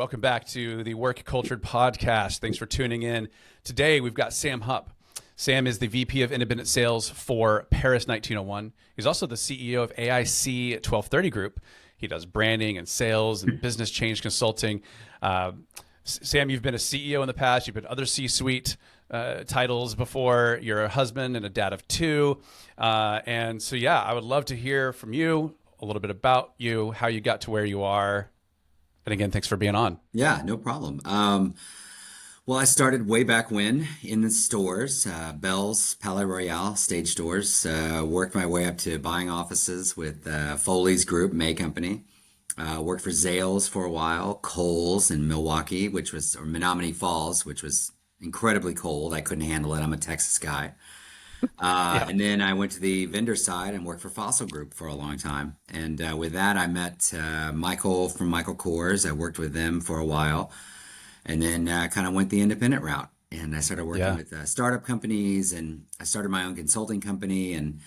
Welcome back to the Work Cultured Podcast. Thanks for tuning in. Today, we've got Sam Hupp. Sam is the VP of Independent Sales for Paris 1901. He's also the CEO of AIC 1230 Group. He does branding and sales and business change consulting. Sam, you've been a CEO in the past. You've been other C-suite titles before. You're a husband and a dad of two. And so, yeah, I would love to hear from you a little bit about you, how you got to where you are. And again, thanks for being on. Yeah, no problem. Well, I started way back when in the stores, Bell's, Palais Royale, stage stores. Worked my way up to buying offices with Foley's Group, May Company. Worked for Zales for a while, Kohl's in Milwaukee, or Menominee Falls, which was incredibly cold. I couldn't handle it. I'm a Texas guy. And then I went to the vendor side and worked for Fossil Group for a long time. And with that, I met Michael from Michael Kors. I worked with them for a while, and then kind of went the independent route. And I started working with startup companies, and I started my own consulting company. And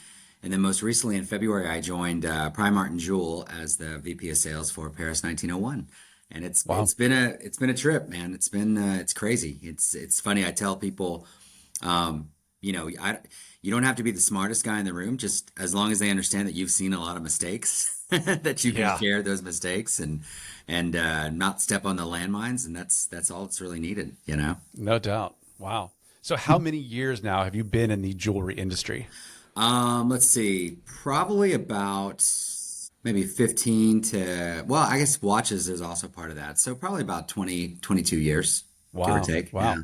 then most recently in February, I joined Primark and Jewel as the VP of Sales for Paris 1901. And it's been a trip, man. It's crazy. It's funny. I tell people, you don't have to be the smartest guy in the room, just as long as they understand that you've seen a lot of mistakes, that you can share those mistakes and not step on the landmines. And that's all that's really needed, No doubt. Wow. So how many years now have you been in the jewelry industry? Let's see, probably about maybe 15 to, well, I guess watches is also part of that. So probably about 20, 22 years, give or take. Wow. Yeah.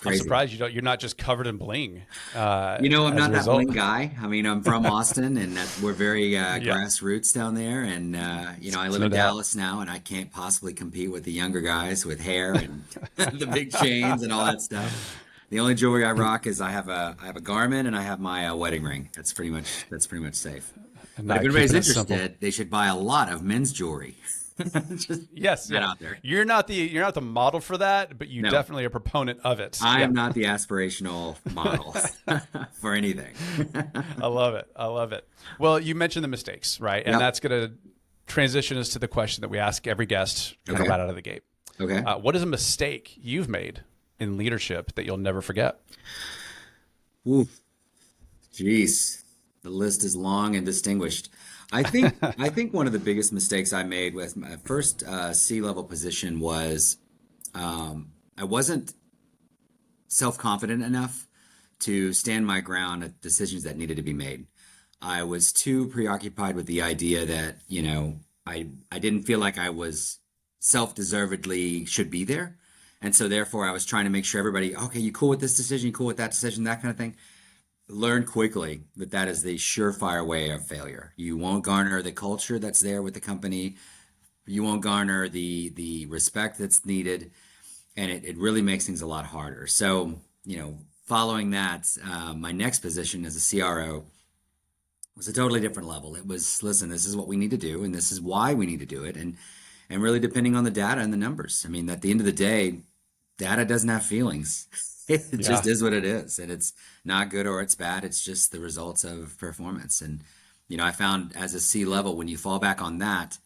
I'm surprised you're not just covered in bling. I'm not that bling guy. I mean, I'm from Austin, and we're very grassroots down there. And I live in Dallas now, and I can't possibly compete with the younger guys with hair and the big chains and all that stuff. The only jewelry I rock is I have a garment and I have my wedding ring. That's pretty much safe. But if anybody's interested, they should buy a lot of men's jewelry. Yes, out there. You're not the model for that, but you definitely are a proponent of it. I am not the aspirational model for anything. I love it. Well, you mentioned the mistakes, right? And that's going to transition us to the question that we ask every guest right out of the gate. Okay. What is a mistake you've made in leadership that you'll never forget? Ooh, geez, the list is long and distinguished. I think one of the biggest mistakes I made with my first C-level position was I wasn't self-confident enough to stand my ground at decisions that needed to be made. I was too preoccupied with the idea that, I didn't feel like I was self-deservedly should be there. And so therefore I was trying to make sure everybody, okay, you cool with this decision, you cool with that decision, that kind of thing. Learn quickly that is the surefire way of failure. You won't garner the culture that's there with the company. You won't garner the respect that's needed. And it really makes things a lot harder. So, following that, my next position as a CRO was a totally different level. It was, listen, this is what we need to do, and this is why we need to do it. And really depending on the data and the numbers. I mean, at the end of the day, data doesn't have feelings. It just is what it is, and it's not good or it's bad. It's just the results of performance. And I found as a C level, when you fall back on that,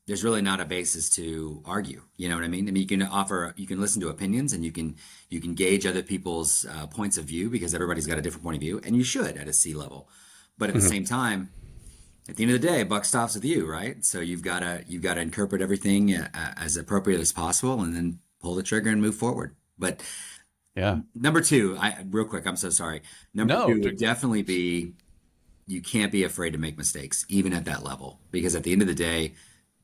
there's really not a basis to argue. You know what I mean? I mean, you can listen to opinions, and you can gauge other people's points of view, because everybody's got a different point of view, and you should at a C level. But at the same time, at the end of the day, buck stops with you, right? So you've got to interpret everything as appropriate as possible, and then pull the trigger and move forward. But number two, real quick, I'm so sorry. Number two would definitely be, you can't be afraid to make mistakes, even at that level, because at the end of the day,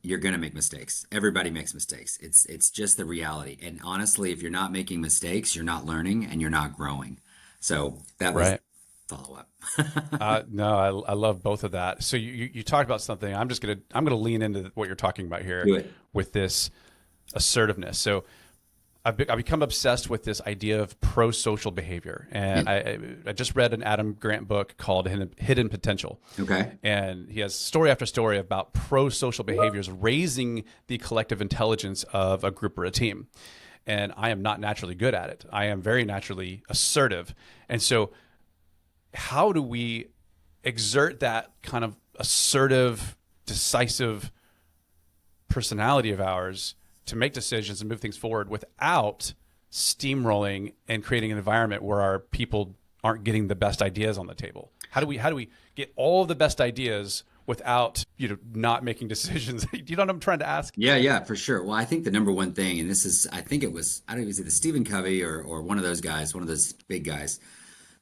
you're going to make mistakes. Everybody makes mistakes. It's just the reality. And honestly, if you're not making mistakes, you're not learning and you're not growing. So that was follow up. No, I love both of that. So you talked about something. I'm going to lean into what you're talking about here with this assertiveness. So I've become obsessed with this idea of pro-social behavior. And I just read an Adam Grant book called Hidden Potential. Okay. And he has story after story about pro-social behaviors raising the collective intelligence of a group or a team. And I am not naturally good at it. I am very naturally assertive. And so how do we exert that kind of assertive, decisive personality of ours to make decisions and move things forward without steamrolling and creating an environment where our people aren't getting the best ideas on the table? How do we get all of the best ideas without, not making decisions? Do you know what I'm trying to ask? Yeah, for sure. Well, I think the number one thing, and this is, I think it was, I don't even say the Stephen Covey or one of those guys, one of those big guys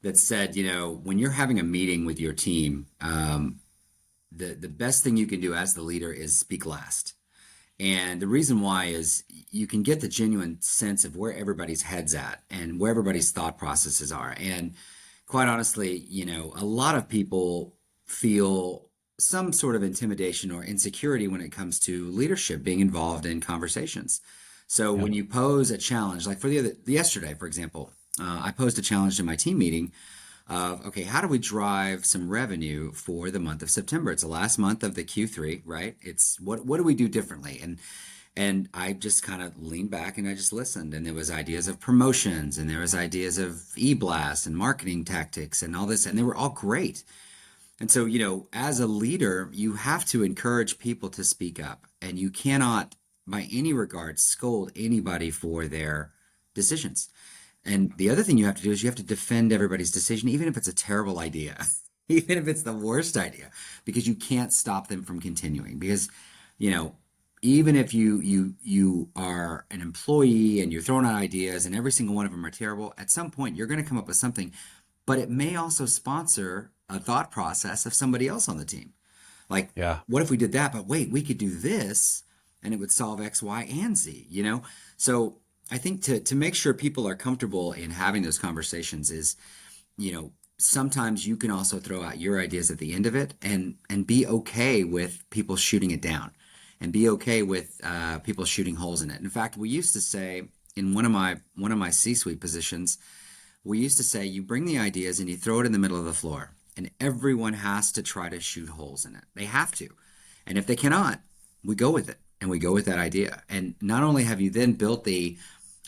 that said, when you're having a meeting with your team, the best thing you can do as the leader is speak last. And the reason why is you can get the genuine sense of where everybody's head's at and where everybody's thought processes are. And quite honestly, a lot of people feel some sort of intimidation or insecurity when it comes to leadership being involved in conversations. So when you pose a challenge, like yesterday, for example, I posed a challenge in my team meeting of, okay, how do we drive some revenue for the month of September? It's the last month of the Q3, right? It's what do we do differently? And I just kind of leaned back and I just listened. And there was ideas of promotions and there was ideas of e-blast and marketing tactics and all this, and they were all great. And so, as a leader, you have to encourage people to speak up, and you cannot, by any regard, scold anybody for their decisions. And the other thing you have to do is you have to defend everybody's decision, even if it's a terrible idea, even if it's the worst idea, because you can't stop them from continuing. Because, even if you are an employee and you're throwing out ideas and every single one of them are terrible, at some point you're going to come up with something, but it may also sponsor a thought process of somebody else on the team. Like, what if we did that? But wait, we could do this and it would solve X, Y, and Z, So I think to make sure people are comfortable in having those conversations is, sometimes you can also throw out your ideas at the end of it and be okay with people shooting it down and be okay with people shooting holes in it. In fact, we used to say in one of my C-suite positions, we used to say, you bring the ideas and you throw it in the middle of the floor, and everyone has to try to shoot holes in it. They have to. And if they cannot, we go with it and we go with that idea. And not only have you then built the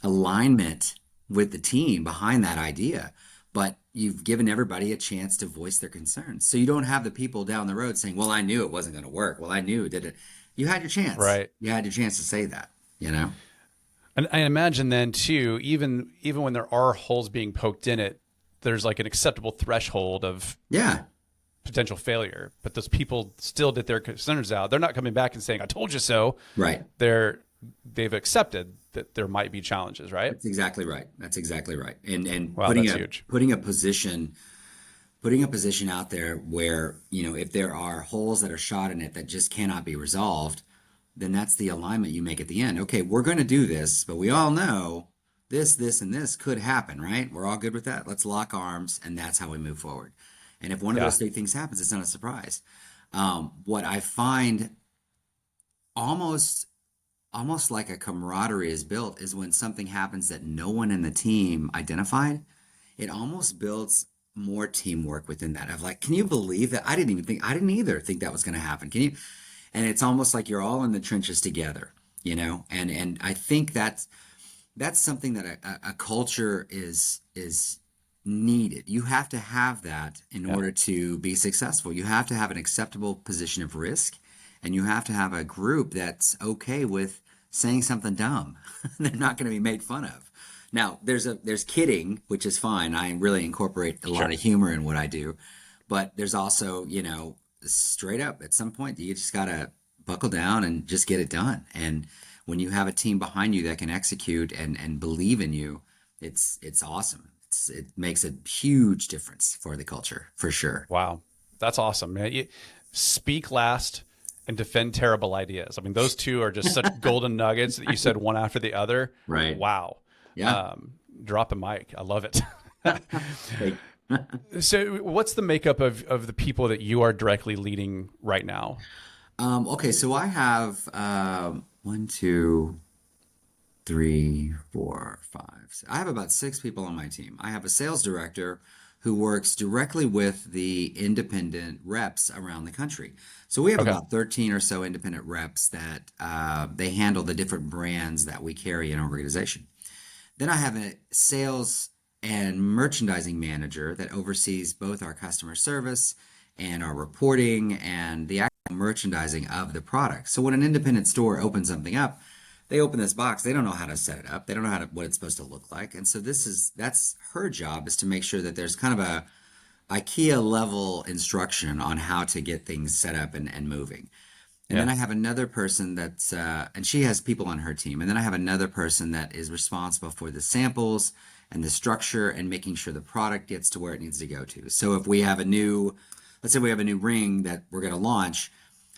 alignment with the team behind that idea, but you've given everybody a chance to voice their concerns. So you don't have the people down the road saying, well, I knew it wasn't going to work. Well, I knew that you had your chance. Right. You had your chance to say that, And I imagine then too, even when there are holes being poked in it, there's like an acceptable threshold of potential failure. But those people still did their concerns out. They're not coming back and saying, I told you so. Right. They've accepted that there might be challenges, right? That's exactly right. And wow, that's huge. Putting a position out there where, if there are holes that are shot in it that just cannot be resolved, then that's the alignment you make at the end. Okay, we're going to do this, but we all know this, and this could happen, right? We're all good with that. Let's lock arms, and that's how we move forward. And if one of those three things happens, it's not a surprise. What I find almost like a camaraderie is built is when something happens that no one in the team identified. It almost builds more teamwork within that. Of like, can you believe that? I didn't either think that was going to happen. Can you? And it's almost like you're all in the trenches together, and I think that's something that a culture is needed. You have to have that in order to be successful. You have to have an acceptable position of risk, and you have to have a group that's okay with saying something dumb. They're not going to be made fun of. Now, there's kidding, which is fine. I really incorporate a lot of humor in what I do, but there's also, straight up at some point you just got to buckle down and just get it done. And when you have a team behind you that can execute and believe in you, it's awesome. It makes a huge difference for the culture, for sure. Wow. That's awesome, man. You speak last and defend terrible ideas. I mean, those two are just such golden nuggets that you said one after the other. Right. Wow. Yeah. Drop a mic. I love it. So what's the makeup of the people that you are directly leading right now? Okay. So I have 1, 2, 3, 4, 5. I have about 6 people on my team. I have a sales director who works directly with the independent reps around the country. So we have about 13 or so independent reps that they handle the different brands that we carry in our organization. Then I have a sales and merchandising manager that oversees both our customer service and our reporting and the actual merchandising of the product. So when an independent store opens something up, they open this box, they don't know how to set it up. They don't know what it's supposed to look like. And so that's her job, is to make sure that there's kind of a IKEA level instruction on how to get things set up and moving. And then Yeah. I have another person and she has people on her team. And then I have another person that is responsible for the samples and the structure and making sure the product gets to where it needs to go to. So if we have let's say we have a new ring that we're going to launch,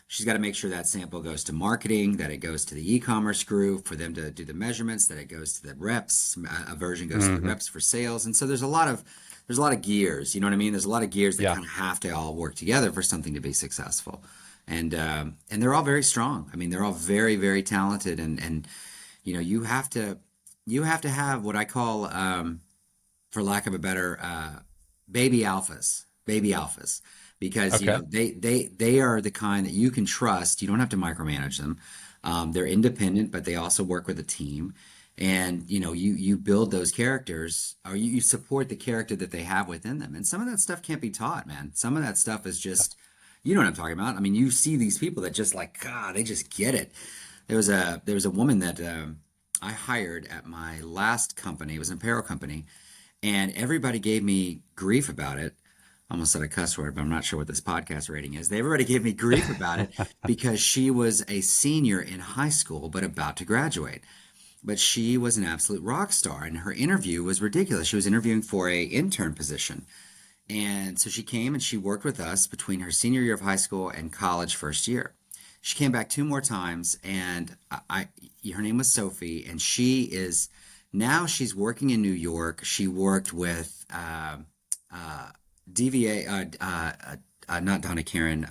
she's got to make sure that sample goes to marketing, that it goes to the e-commerce group for them to do the measurements, that it goes to the reps, a version goes to the Hmm. reps for sales. And so there's a lot of gears, you know what I mean? There's a lot of gears that Yeah. kind of have to all work together for something to be successful. And they're all very strong. I mean, they're all very, very talented, and you have to have what I call, for lack of a better, baby alphas, because Okay. they are the kind that you can trust. You don't have to micromanage them. They're independent, but they also work with a team. And you build those characters, or you support the character that they have within them. And some of that stuff can't be taught, man. Some of that stuff is just, you know what I'm talking about. I mean, you see these people that just like, God, they just get it. There was a woman that I hired at my last company. It was an apparel company, and everybody gave me grief about it. I almost said a cuss word, but I'm not sure what this podcast rating is. Everybody gave me grief about it because she was a senior in high school, but about to graduate. But she was an absolute rock star, and her interview was ridiculous. She was interviewing for a intern position. And so she came and she worked with us between her senior year of high school and college first year. She came back two more times, and her name was Sophie, and she's working in New York. She worked with DVA, not Donna Karen,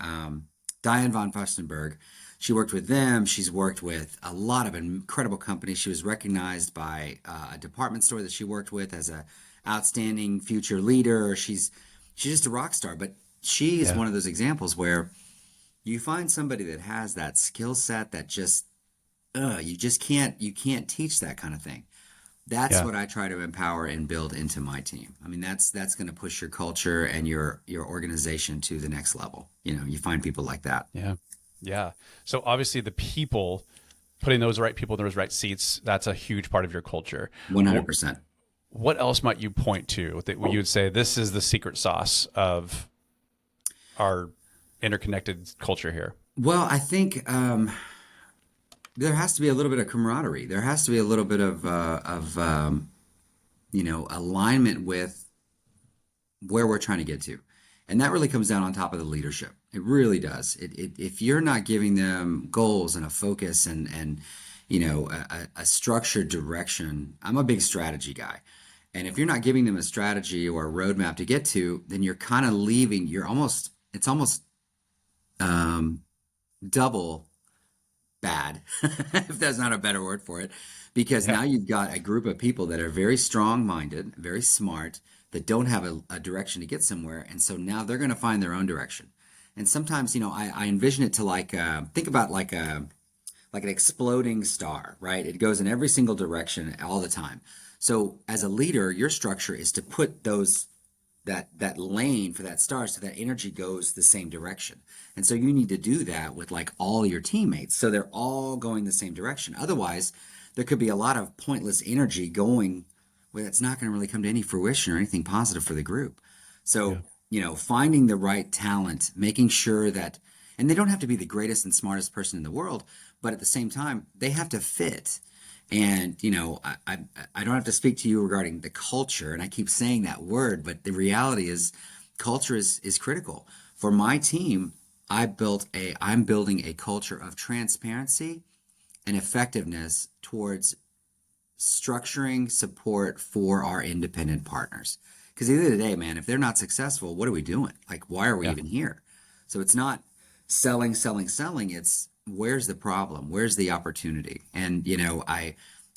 Diane von Furstenberg. She worked with them. She's worked with a lot of incredible companies. She was recognized by a department store that she worked with as a outstanding future leader. She's just a rock star. But she is Yeah. one of those examples where you find somebody that has that skill set that just you can't teach that kind of thing. That's Yeah. what I try to empower and build into my team. I mean, that's going to push your culture and your organization to the next level. You find people like that. Yeah. Yeah. So obviously the people, putting those right people in those right seats, that's a huge part of your culture. Wh- 100%. What else might you point to that you would say this is the secret sauce of our interconnected culture here? Well, I think there has to be a little bit of camaraderie. There has to be a little bit of alignment with where we're trying to get to. And that really comes down on top of the leadership. It really does. If you're not giving them goals and a focus and a structured direction, I'm a big strategy guy. And if you're not giving them a strategy or a roadmap to get to, then you're kind of leaving, it's almost um, double bad, if that's not a better word for it, because Yeah. now you've got a group of people that are very strong-minded, very smart, that don't have a direction to get somewhere, and so now they're going to find their own direction. And sometimes, I envision it to think about like an exploding star, right? It goes in every single direction all the time. So as a leader, your structure is to put that lane for that star so that energy goes the same direction. And so you need to do that with like all your teammates so they're all going the same direction. Otherwise, there could be a lot of pointless energy going where it's not going to really come to any fruition or anything positive for the group. Yeah. So, finding the right talent, making sure that, and they don't have to be the greatest and smartest person in the world, but at the same time, they have to fit. And I don't have to speak to you regarding the culture, and I keep saying that word, but the reality is, culture is critical. For my team, I'm building a culture of transparency and effectiveness towards structuring support for our independent partners. Because at the end of the day, man, if they're not successful, what are we doing? Like, why are we Yeah. even here? So it's not selling, selling, selling. It's where's the problem? Where's the opportunity? And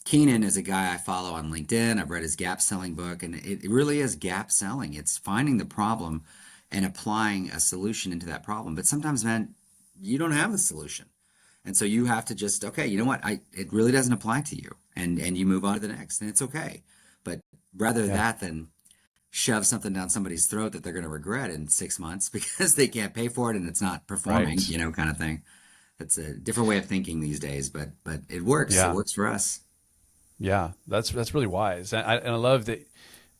Keenan is a guy I follow on LinkedIn. I've read his gap selling book, and it really is gap selling. It's finding the problem and applying a solution into that problem. But sometimes, man, you don't have the solution. And so you have to just, okay, you know what? It really doesn't apply to you. And you move on to the next, and it's okay. But rather Yeah. that than shove something down somebody's throat that they're going to regret in 6 months because they can't pay for it and it's not performing, Right. kind of thing. That's a different way of thinking these days, but it works. It Yeah. works for us. Yeah. That's really wise. And I love that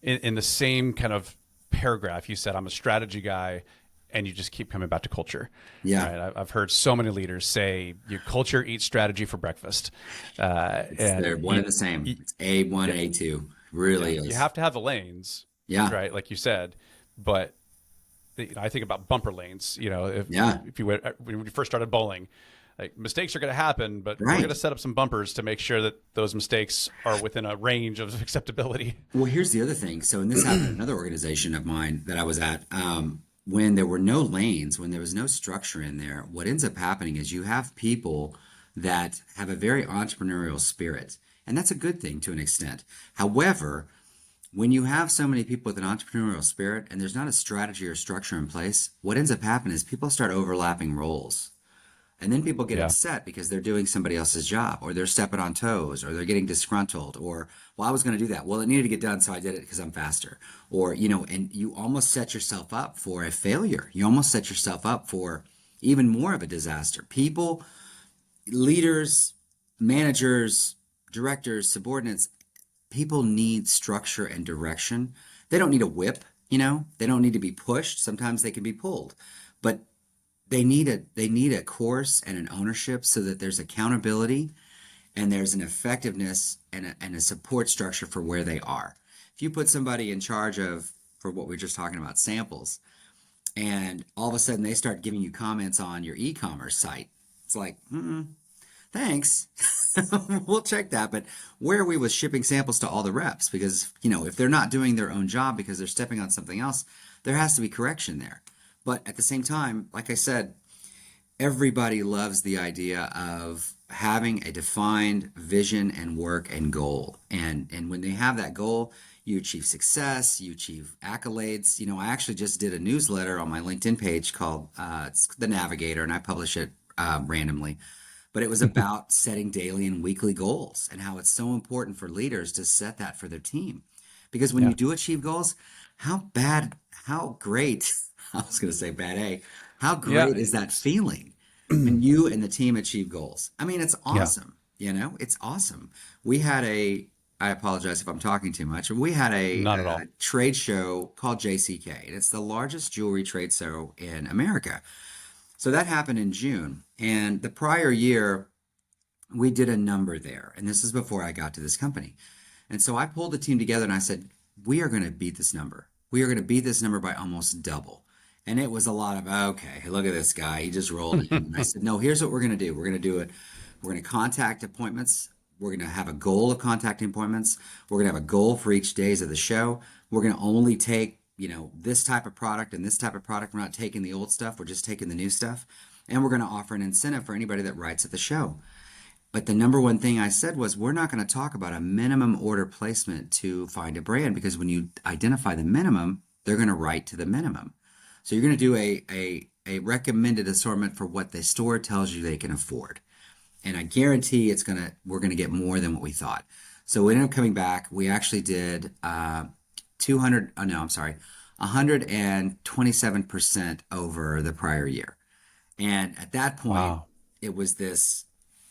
in the same kind of paragraph, you said, I'm a strategy guy, and you just keep coming back to culture. Yeah, Right. I've heard so many leaders say your culture eats strategy for breakfast. they're And one and the same. It's A1, yeah, A2. yeah, Really you is. have to have the lanes, Yeah, right? Like you said, but I think about bumper lanes. yeah, If you went, when we first started bowling, like mistakes are going to happen, but we're going right. to set up some bumpers to make sure that those mistakes are within a range of acceptability. Well, here's the other thing. So, and this happened in another organization of mine that I was at. When there were no lanes, when there was no structure in there, what ends up happening is you have people that have a very entrepreneurial spirit. And that's a good thing to an extent. However, when you have so many people with an entrepreneurial spirit and there's not a strategy or structure in place, what ends up happening is people start overlapping roles. And then people get Yeah. upset because they're doing somebody else's job, or they're stepping on toes, or they're getting disgruntled, or, well, I was going to do that. Well, it needed to get done, so I did it because I'm faster. Or, and you almost set yourself up for a failure. You almost set yourself up for even more of a disaster. People, leaders, managers, directors, subordinates, people need structure and direction. They don't need a whip, they don't need to be pushed. Sometimes they can be pulled. But they need a course and an ownership so that there's accountability and there's an effectiveness and a support structure for where they are. If you put somebody in charge of, for what we are just talking about, samples, and all of a sudden they start giving you comments on your e-commerce site, it's like, thanks. We'll check that. But where are we with shipping samples to all the reps? Because, if they're not doing their own job because they're stepping on something else, there has to be correction there. But at the same time, like I said, everybody loves the idea of having a defined vision and work and goal. And when they have that goal, you achieve success, you achieve accolades. I actually just did a newsletter on my LinkedIn page called it's The Navigator, and I publish it randomly. But it was about setting daily and weekly goals and how it's so important for leaders to set that for their team. Because when Yeah. you do achieve goals, how great, I was going to say bad A, how Yeah. great is that feeling when you and the team achieve goals? I mean, it's Yeah. awesome. It's awesome. We had I apologize if I'm talking too much. We had Not at all. a trade show called JCK, and it's the largest jewelry trade show in America. So that happened in June. And the prior year, we did a number there. And this is before I got to this company. And so I pulled the team together and I said, we are going to beat this number. We are going to beat this number by almost double. And it was a lot of, okay, look at this guy. He just rolled in. And I said, no, here's what we're going to do. We're going to do it. We're going to contact appointments. We're going to have a goal of contacting appointments. We're going to have a goal for each days of the show. We're going to only take, this type of product and this type of product. We're not taking the old stuff. We're just taking the new stuff. And we're going to offer an incentive for anybody that writes at the show. But the number one thing I said was, we're not going to talk about a minimum order placement to find a brand, because when you identify the minimum, they're going to write to the minimum. So you're going to do a recommended assortment for what the store tells you they can afford. And I guarantee we're going to get more than what we thought. So we ended up coming back. We actually did 127% over the prior year. And at that point, Wow. it was this,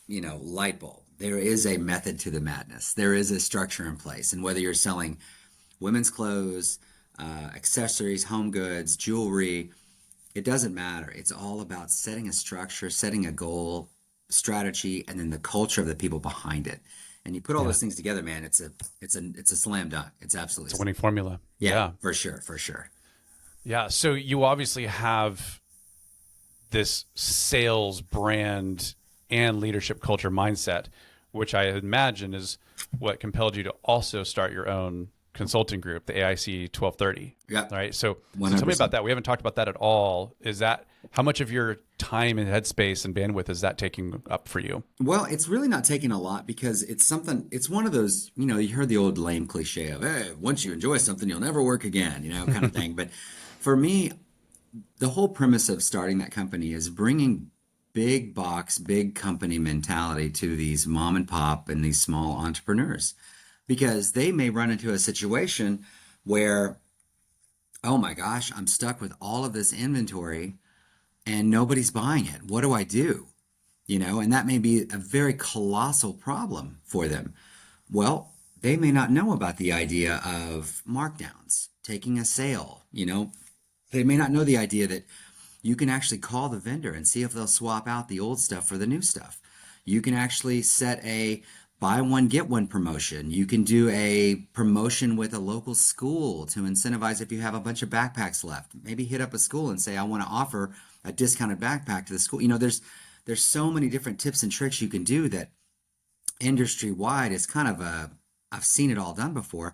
light bulb. There is a method to the madness. There is a structure in place. And whether you're selling women's clothes, accessories, home goods, jewelry, it doesn't matter. It's all about setting a structure, setting a goal, strategy, and then the culture of the people behind it. And you put all Yeah. those things together, man, it's a slam dunk. It's absolutely, It's a winning formula. yeah, Yeah. for sure, for sure. Yeah. So you obviously have this sales brand and leadership culture mindset, which I imagine is what compelled you to also start your own consulting group, the AIC 1230. Yeah, Right. So tell me 100%. about that. We haven't talked about that at all. Is that how much of your time and headspace and bandwidth is that taking up for you? Well, it's really not taking a lot, because it's one of those, you heard the old lame cliche of, hey, once you enjoy something, you'll never work again, kind of thing. But for me, the whole premise of starting that company is bringing big box, big company mentality to these mom and pop and these small entrepreneurs, because they may run into a situation where, oh my gosh, I'm stuck with all of this inventory and nobody's buying it. What do I do? and that may be a very colossal problem for them. Well, they may not know about the idea of markdowns, taking a sale, they may not know the idea that you can actually call the vendor and see if they'll swap out the old stuff for the new stuff. You can actually set a buy one, get one promotion. You can do a promotion with a local school to incentivize if you have a bunch of backpacks left. Maybe hit up a school and say, I want to offer a discounted backpack to the school. There's so many different tips and tricks you can do that industry wide is kind of I've seen it all done before.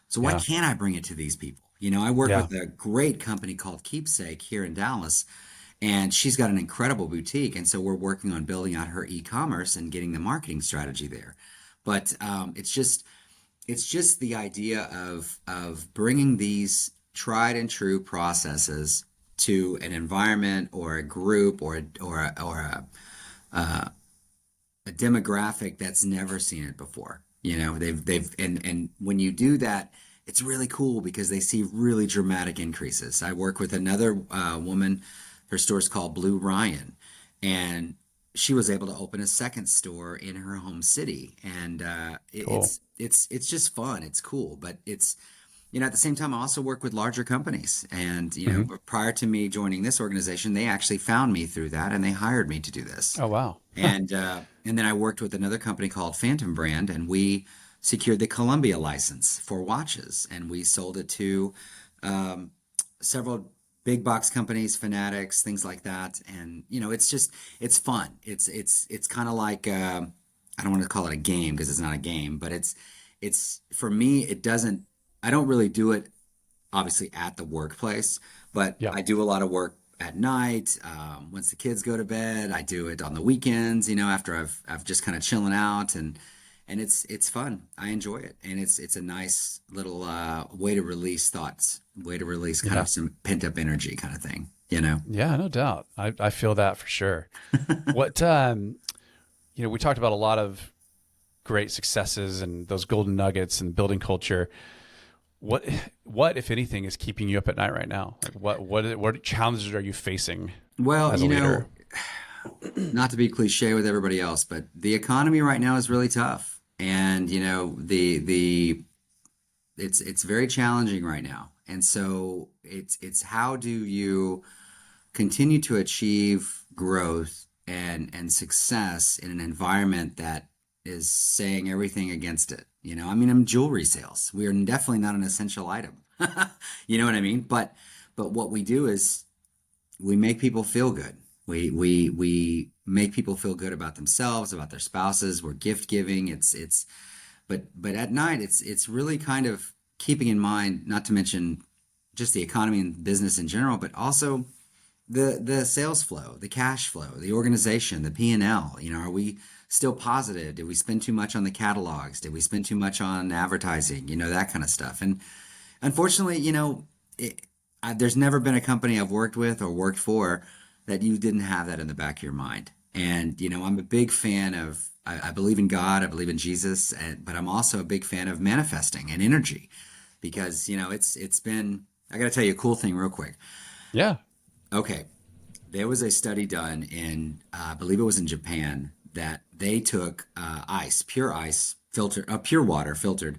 So why Yeah. can't I bring it to these people? I work Yeah. with a great company called Keepsake here in Dallas, and she's got an incredible boutique. And so we're working on building out her e-commerce and getting the marketing strategy there. But it's just the idea of bringing these tried and true processes to an environment or a group or a demographic that's never seen it before. And when you do that, it's really cool because they see really dramatic increases. I work with another woman. Her store's called Blue Ryan, and she was able to open a second store in her home city, and Cool. it's just fun. It's cool, but it's at the same time, I also work with larger companies, and Hmm. prior to me joining this organization, they actually found me through that, and they hired me to do this. Oh, wow. And then I worked with another company called Phantom Brand, and we secured the Columbia license for watches, and we sold it to um, several big box companies, Fanatics, things like that. And it's fun. It's kind of like I don't want to call it a game because it's not a game, but it's for me. It doesn't. I don't really do it obviously at the workplace, but Yeah. I do a lot of work at night. Once the kids go to bed, I do it on the weekends, after I've just kind of chilling out, and it's fun. I enjoy it. And it's a nice little way to release thoughts, way to release kind Yeah. of some pent up energy kind of thing. Yeah, no doubt. I feel that for sure. What, we talked about a lot of great successes and those golden nuggets and building culture. What, if anything, is keeping you up at night right now? Like what challenges are you facing Well, as a leader? not to be cliche with everybody else, but the economy right now is really tough. And the it's very challenging right now. And so it's how do you continue to achieve growth and success in an environment that is saying everything against it. I mean, I'm jewelry sales. We are definitely not an essential item. You know what I mean? But what we do is we make people feel good. We make people feel good about themselves, about their spouses. We're gift giving. But at night it's really kind of keeping in mind, not to mention just the economy and business in general, but also the sales flow, the cash flow, the organization, the P&L. Are we still positive? Did we spend too much on the catalogs? Did we spend too much on advertising? That kind of stuff. And unfortunately, there's never been a company I've worked with or worked for that you didn't have that in the back of your mind. And I'm a big fan of. I believe in God. I believe in Jesus. But I'm also a big fan of manifesting and energy, because it's been. I got to tell you a cool thing real quick. Yeah. Okay, there was a study done in, I believe it was in Japan, that they took pure ice, pure water filtered,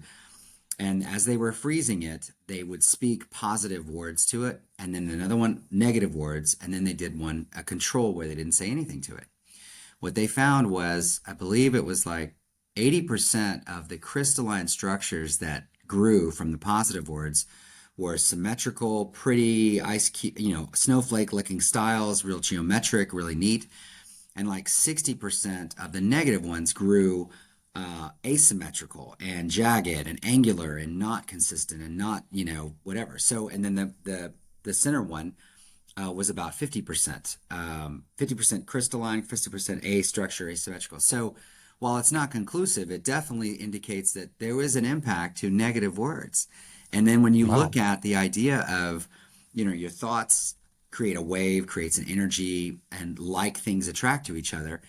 and as they were freezing it, they would speak positive words to it, and then another one, negative words, and then they did a control where they didn't say anything to it. What they found was, I believe it was like 80% of the crystalline structures that grew from the positive words were symmetrical, pretty snowflake looking styles, real geometric, really neat. And like 60% of the negative ones grew asymmetrical and jagged and angular and not consistent and not, whatever. So, and then the center one was about 50%, 50% crystalline, 50% A structure, asymmetrical. So while it's not conclusive, it definitely indicates that there is an impact to negative words. And then when you Wow. look at the idea of, your thoughts create a wave, creates an energy, and like things attract to each other,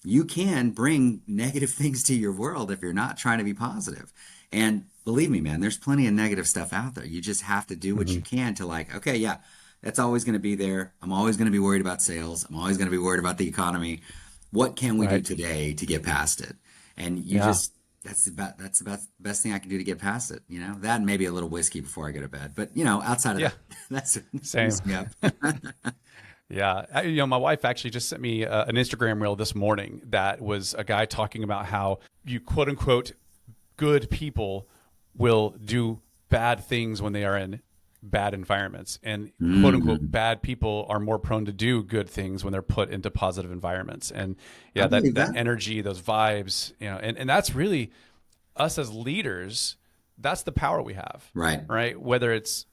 you can bring negative things to your world if you're not trying to be positive. And believe me, man, there's plenty of negative stuff out there. You just have to do what you Hmm. can to okay, yeah, that's always going to be there. I'm always going to be worried about sales. I'm always going to be worried about the economy. What can we do Right. today to get past it? And you Yeah. just that's about the best thing I can do to get past it. That and maybe a little whiskey before I go to bed. But outside of Yeah. that, that's what Same. keeps me up. Yeah. My wife actually just sent me an Instagram reel this morning that was a guy talking about how you quote unquote good people will do bad things when they are in bad environments, and quote unquote Mm, bad people are more prone to do good things when they're put into positive environments. And I yeah, believe that that. energy, those vibes, and that's really us as leaders. That's the power we have, Right. right? Whether it's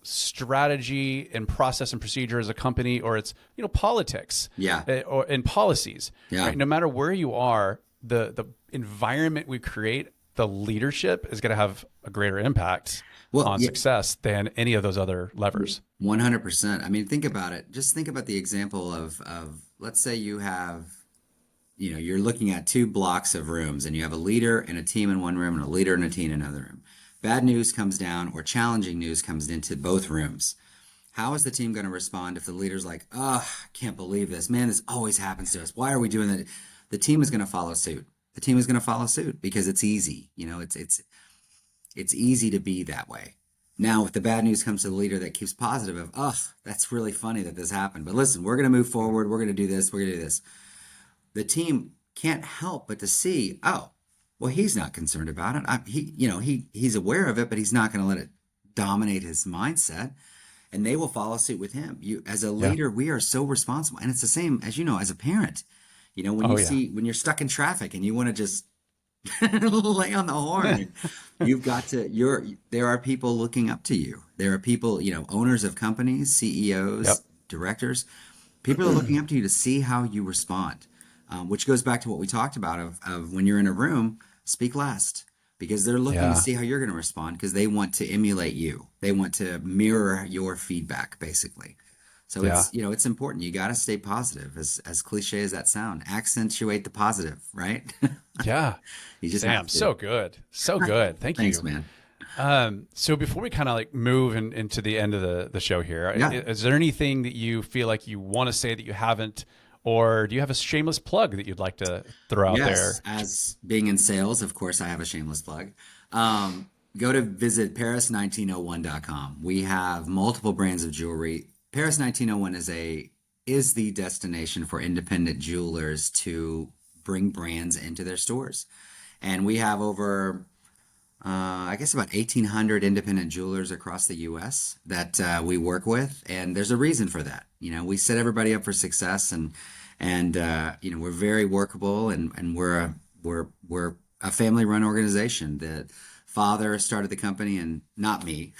strategy and process and procedure as a company, or it's politics, Yeah. or in policies, Yeah. right? No matter where you are, the environment we create, the leadership is going to have a greater impact Well, on yeah, success than any of those other levers. 100%. I mean, think about it. Just think about the example of let's say you have, you're looking at two blocks of rooms and you have a leader and a team in one room and a leader and a team in another room. Bad news comes down or challenging news comes into both rooms. How is the team going to respond if the leader's like, oh, I can't believe this. Man, this always happens to us. Why are we doing that? The team is going to follow suit. The team is going to follow suit because it's easy. It's easy to be that way. Now, if the bad news comes to the leader that keeps positive of, oh, that's really funny that this happened. But listen, we're going to move forward. We're going to do this. We're going to do this. The team can't help but to see, oh, well, he's not concerned about it. He's aware of it, but he's not going to let it dominate his mindset. And they will follow suit with him. You, as a Yeah. leader, we are so responsible. And it's the same as, as a parent. When Oh yeah. when you're stuck in traffic and you want to just lay on the horn. You've got to, there are people looking up to you. There are people, owners of companies, Yep. CEOs, directors. People are looking up to you to see how you respond, which goes back to what we talked about of when you're in a room, speak last because they're looking to Yeah. see how you're going to respond because they want to emulate you. They want to mirror your feedback, basically. So Yeah. it's important. You got to stay positive, as cliche as that sound. Accentuate the positive, right? Yeah. You just have Sam, to. so good. So good. Thank Thanks, you. man. So before we kind of like move into the end of the show here, Yeah. is there anything that you feel like you want to say that you haven't, or do you have a shameless plug that you'd like to throw out Yes, there? as being in sales, of course, I have a shameless plug. Go to visit paris1901.com. We have multiple brands of jewelry. Paris 1901 is the destination for independent jewelers to bring brands into their stores. And we have over I guess about 1,800 independent jewelers across the U.S. that we work with, and there's a reason for that. We set everybody up for success, and we're very workable, and we're a family-run organization. The father started the company, and not me,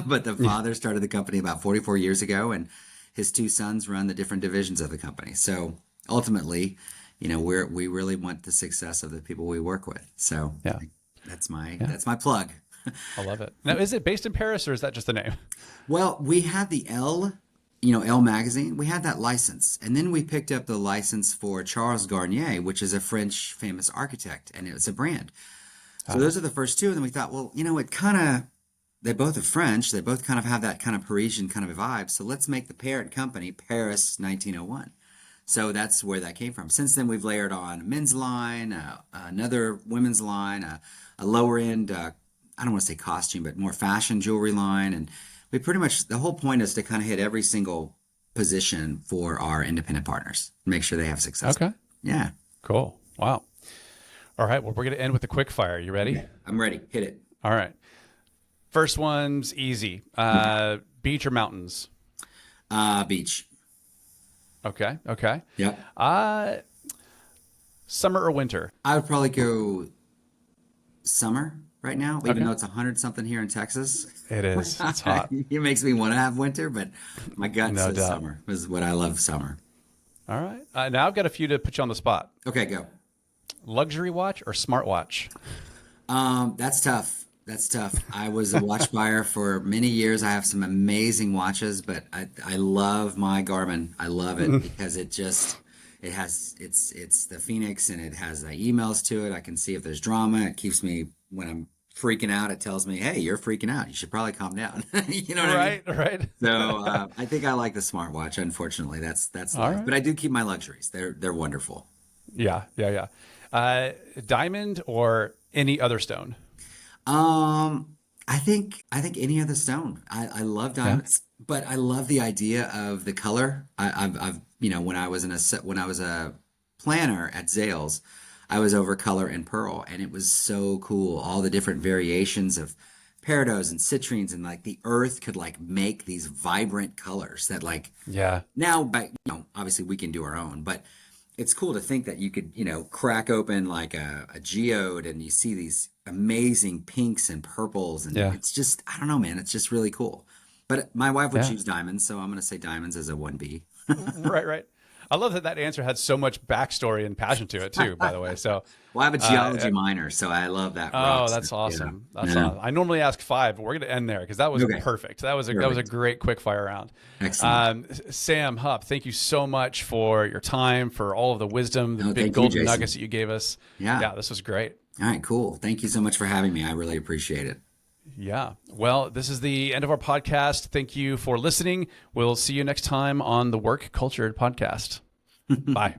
but the father started the company about 44 years ago, and his two sons run the different divisions of the company. So ultimately, we really want the success of the people we work with. So Yeah. that's my Yeah. that's my plug. I love it. Now, is it based in Paris or is that just the name? Well, we had the Elle magazine. We had that license, and then we picked up the license for Charles Garnier, which is a French famous architect, and it's a brand. So Ah, those are the first two, and then we thought, well, it kind of they both are French. They both kind of have that kind of Parisian kind of vibe. So let's make the parent company Paris 1901. So that's where that came from. Since then, we've layered on a men's line, another women's line, a lower end, I don't want to say costume, but more fashion jewelry line. And we pretty much, the whole point is to kind of hit every single position for our independent partners, make sure they have success. okay. Yeah, Cool. Wow. All right. Well, we're going to end with the quick fire. You ready? I'm ready. Hit it. All right. First one's easy. Beach or mountains? Beach. Okay. Okay. Yep. Uh, Summer or winter? I would probably go summer right now, even Okay. though it's 100 something here in Texas. It is. It's hot. It makes me want to have winter, but my gut No says doubt. summer is what I love summer. All right. Now I've got a few to put you on the spot. Okay, go. Luxury watch or smartwatch? That's tough. That's tough. I was a watch buyer for many years. I have some amazing watches, but I love my Garmin. I love it because it's the Phoenix and it has emails to it. I can see if there's drama. It keeps me when I'm freaking out. It tells me, hey, you're freaking out. You should probably calm down. You know what I mean? Right. Right. So I think I like the smartwatch. Unfortunately, that's All life. right. But I do keep my luxuries. They're wonderful. Yeah, yeah, yeah. Diamond or any other stone? I think any other stone. I love Yeah. diamonds, but I love the idea of the color. When I was when I was a planner at Zales, I was over color and pearl, and it was so cool. All the different variations of peridots and citrines, and like the earth could like make these vibrant colors that like Yeah. now, but obviously we can do our own, but it's cool to think that you could, crack open like a geode and you see these amazing pinks and purples. And Yeah. it's just, I don't know, man, it's just really cool. But my wife would Yeah. choose diamonds, so I'm going to say diamonds as a 1B. Right, right. I love that that answer had so much backstory and passion to it too, by the way. So, Well, I have a uh, geology minor, so I love that rock oh, stuff. that's Yeah. awesome. That's Yeah. awesome. I normally ask 5, but we're going to end there because that was Okay. perfect. That was a Perfect. great quick fire round. Excellent. Sam Hupp, thank you so much for your time, for all of the wisdom, the Oh, big thank you, golden Jason. nuggets that you gave us. Yeah. Yeah, this was great. All right, cool. Thank you so much for having me. I really appreciate it. Yeah. Well, this is the end of our podcast. Thank you for listening. We'll see you next time on the Work Cultured podcast. Bye.